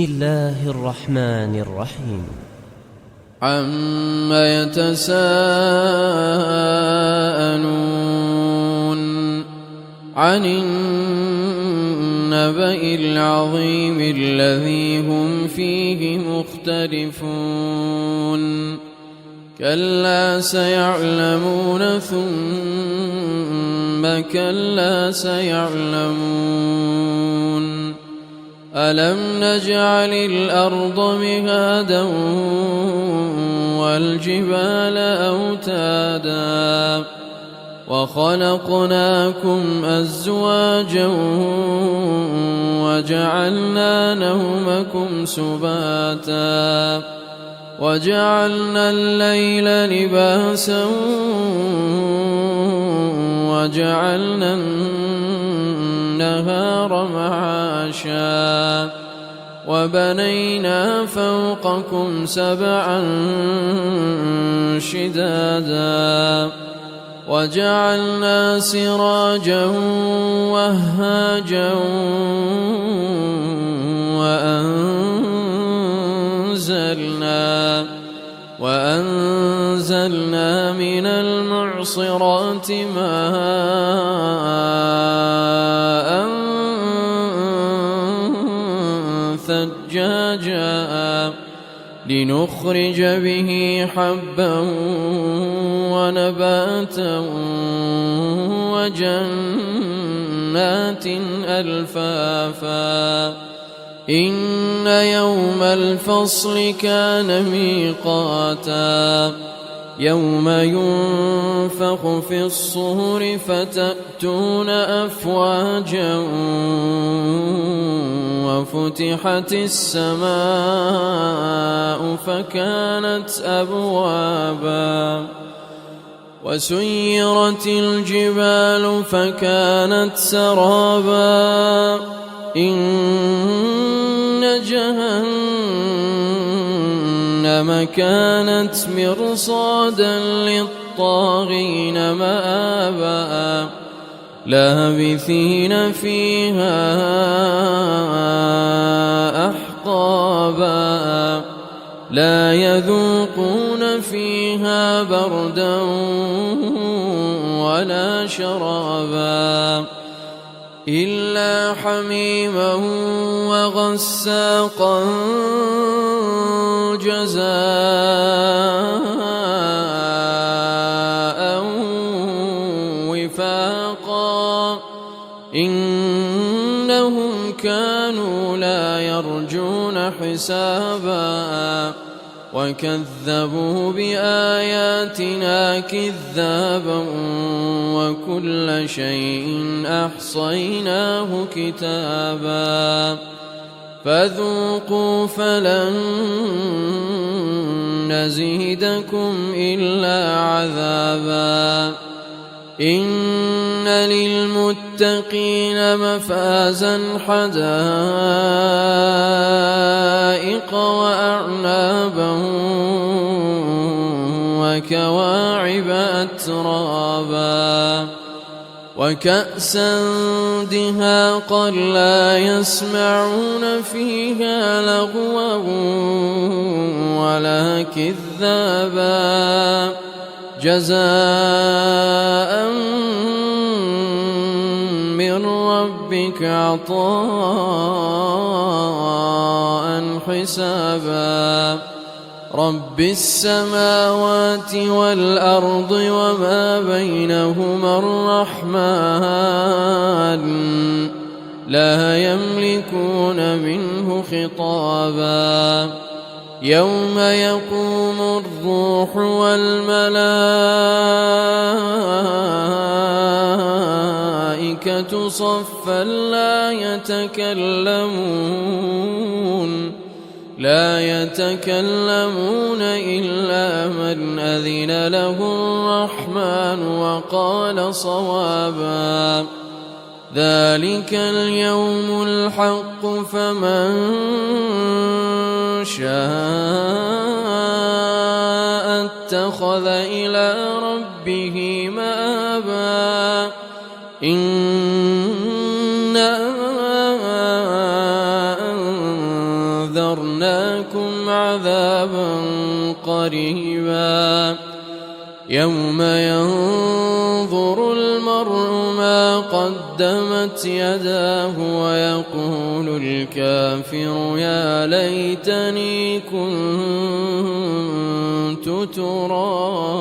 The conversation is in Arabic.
بسم الله الرحمن الرحيم. عَمَّ يَتَسَاءَلُونَ عَنِ النَّبَإِ الْعَظِيمِ الَّذِي هُمْ فِيهِ مُخْتَلِفُونَ كَلَّا سَيَعْلَمُونَ ثُمَّ كَلَّا سَيَعْلَمُونَ أَلَمْ نَجْعَلِ الْأَرْضَ مِهَادًا وَالْجِبَالَ أَوْتَادًا وَخَلَقْنَاكُمْ أَزْوَاجًا وَجَعَلْنَا نَوْمَكُمْ سُبَاتًا وَجَعَلْنَا اللَّيْلَ لِبَاسًا وَجَعَلْنَا النَّهَارَ مَعَاشًا وَبَنَيْنَا فَوْقَكُمْ سَبْعًا شِدَادًا وَجَعَلْنَا سِرَاجًا وَهَّاجًا وَأَنزَلْنَا مِنَ الْمُعْصِرَاتِ مَاءً ثَجَّاجًا لِنُخْرِجَ بِهِ حَبًّا وَنَبَاتًا وَجَنَّاتٍ أَلْفَافًا إِنَّ يَوْمَ الْفَصْلِ كَانَ مِيقَاتًا يَوْمَ يُنفَخُ فِي الصُّورِ فَتَأْتُونَ أَفْوَاجًا وَفُتِحَتِ السَّمَاءُ فَكَانَتْ أَبْوَابًا وَسُيِّرَتِ الْجِبَالُ فَكَانَتْ سَرَابًا إِنَّ جَهَنَّمَ كَانَتْ مِرْصَادًا لِلطَّاغِينَ مَآبًا لَابِثِينَ فِيهَا أَحْقَابًا لَا يَذُوقُونَ فِيهَا بَرْدًا وَلَا شَرَابًا إِلَّا حَمِيمًا وَغَسَّاقًا جَزَاءً وِفَاقًا إِنَّهُمْ كَانُوا لَا يَرْجُونَ حِسَابًا وَكَذَّبُوا بِآيَاتِنَا كِذَّابًا وَكُلَّ شَيْءٍ أَحْصَيْنَاهُ كِتَابًا فَذُوقُوا فَلَن نَّزِيدَكُمْ إِلَّا عَذَابًا إِنَّ لِلْمُتَّقِينَ مَفَازًا حَدَائِقَ وَأَعْنَابًا وَكَوَاعِبَ أَتْرَابًا وَكَأْسًا دِهَاقًا لَّا يَسْمَعُونَ فِيهَا لَغْوًا وَلَا كِذَّابًا جَزَاءً مِّن رَّبِّكَ عَطَاءً حِسَابًا رَبِّ السَّمَاوَاتِ وَالْأَرْضِ وَمَا بَيْنَهُمَا الرَّحْمَنُ لَا يَمْلِكُونَ مِنْهُ خِطَابًا يَوْمَ يَقُومُ الرُّوحُ وَالْمَلَائِكَةُ صَفًّا لا يتكلمون إلا من أذن له الرحمن وقال صوابا ذلك اليوم الحق فمن شاء اتخذ إلى ربه مآبا إنا وأنذرناكم عذابا قريبا يوم ينظر المرء ما قدمت يداه ويقول الكافر يا ليتني كنت ترابا